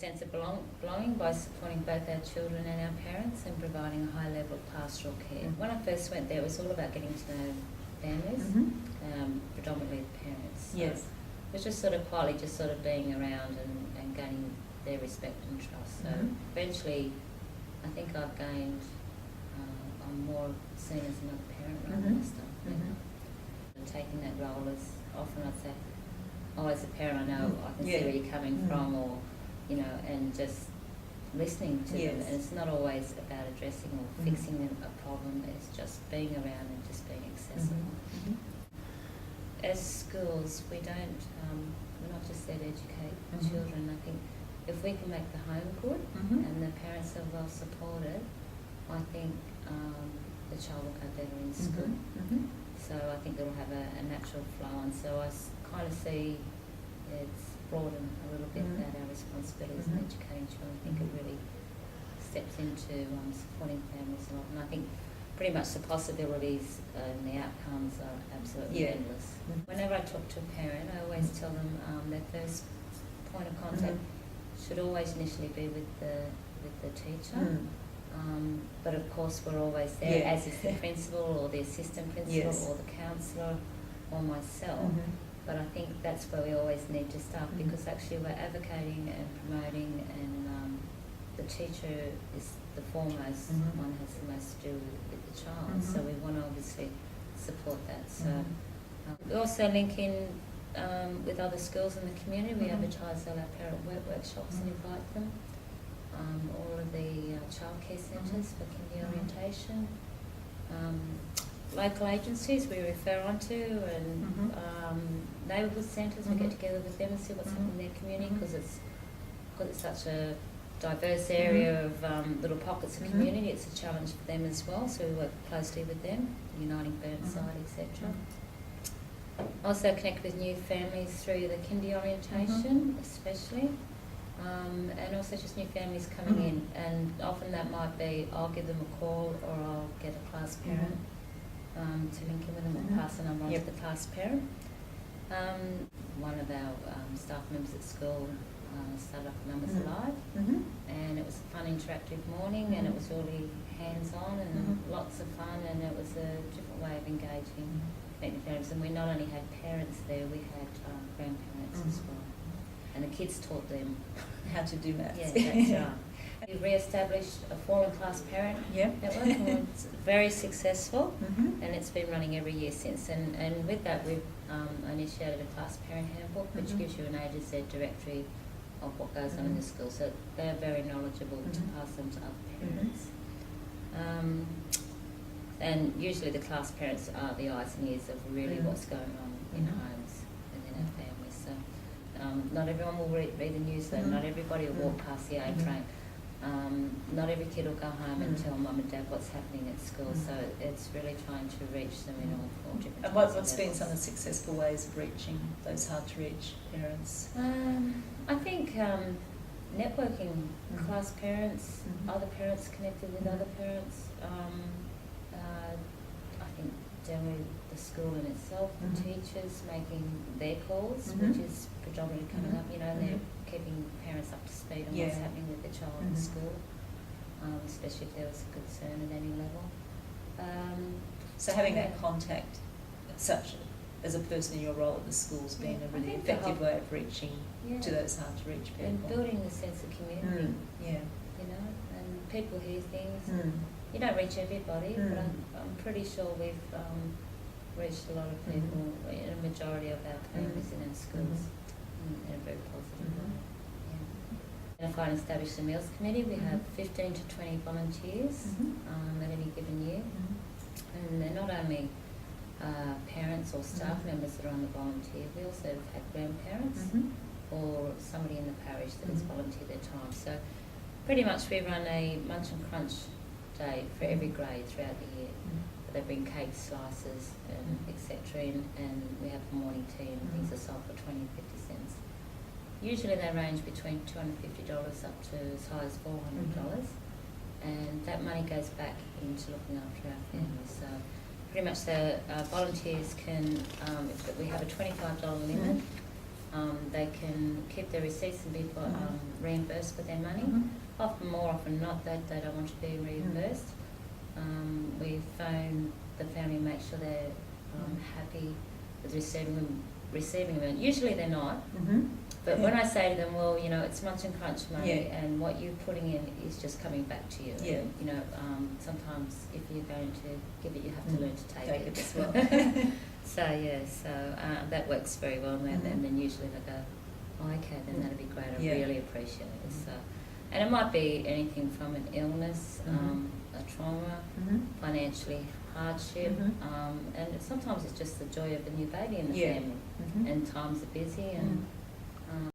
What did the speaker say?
sense of belonging by supporting both our children and our parents and providing a high level of pastoral care. When I first went there, it was all about getting to know families, predominantly the parents. So Yes. it was just sort of quietly just sort of being around and gaining their respect and trust. So eventually, I think I've gained, I'm more seen as another parent rather than a staff member. And taking that role as often I'd say, oh, as a parent, I know I can see where you're coming from, or, you know, and just listening to them. And it's not always about addressing or fixing them a problem, it's just being around and just being accessible. As schools, we don't, we're not just there to educate children. I think if we can make the home good and the parents are well supported, I think the child will go better in school. So I think they'll have a natural flow, and so I kind of see it's broadened a little bit about our responsibilities in educating children. I think it really steps into supporting families a lot, and I think pretty much the possibilities and the outcomes are absolutely endless. Whenever I talk to a parent, I always tell them their first point of contact should always initially be with the teacher. But of course we're always there, as is the principal or the assistant principal or the counsellor or myself. But I think that's where we always need to start, because actually we're advocating and promoting, and the teacher is the foremost one, has the most to do with the child. So we want to obviously support that. So we also link in with other schools in the community. We advertise all our parent workshops and invite them. All of the childcare centres for kindy orientation. Local agencies we refer on to, and neighbourhood centres, we get together with them and see what's happening in their community, because it's such a diverse area of little pockets of community. It's a challenge for them as well, so we work closely with them, Uniting Burnside, etc. Also connect with new families through the kindy orientation, especially. And also just new families coming in, and often that might be I'll give them a call, or I'll get a class parent to link in with them and pass the number on to the class parent. One of our staff members at school started up Numbers Alive, and it was a fun interactive morning, and it was really hands-on and lots of fun, and it was a different way of engaging parents. And we not only had parents there, we had grandparents as well. And the kids taught them how to do maths. Yeah, that's right. We re-established a fallen class parent network, and it's very successful, and it's been running every year since. And with that, we've initiated a class parent handbook, which gives you an A to Z directory of what goes on in the school, so they're very knowledgeable to pass them to other parents. And usually the class parents are the eyes and ears of really what's going on in homes and in our families. So not everyone will read the newsletter, not everybody will walk past the A train, not every kid will go home and tell mum and dad what's happening at school, so it's really trying to reach them in all different And what's been some of the successful ways of reaching those hard to reach parents? I think networking, class parents, other parents connected with other parents. I think generally the school in itself, the teachers making their calls, which is predominantly coming up, you know, they're keeping parents up to speed on what's happening with the child in school, especially if there was a concern at any level. So having that contact, such as a person in your role at the school's been a really effective way of reaching to those hard to reach people. And building a sense of community. You know, and people hear things. You don't reach everybody, but I'm pretty sure we've reached a lot of people, a majority of our families in our schools, in a very positive way. Identify and establish the meals committee. We have 15 to 20 volunteers at any given year, and they're not only parents or staff members that are on the volunteer. We also have had grandparents or somebody in the parish that has volunteered their time. So pretty much we run a munch and crunch day for every grade throughout the year. They bring cake slices and etc. And we have the morning tea, and things are sold for 20 and 50 cents. Usually they range between $250 up to as high as $400, and that money goes back into looking after our families. So pretty much the volunteers can, we have a $25 limit, they can keep their receipts and be reimbursed for their money. More often not, they don't want to be reimbursed. We phone the family, make sure they're happy with receiving them. Usually they're not. But when I say to them, well, you know, it's munch and crunch money, and what you're putting in is just coming back to you. Yeah. And, you know, sometimes if you're going to give it, you have to learn to take it as well. So that works very well. And then usually they go, oh, okay, then that'd be great. I really appreciate it. So, and it might be anything from an illness, a trauma, financially hardship, and sometimes it's just the joy of a new baby in the family. And times are busy and.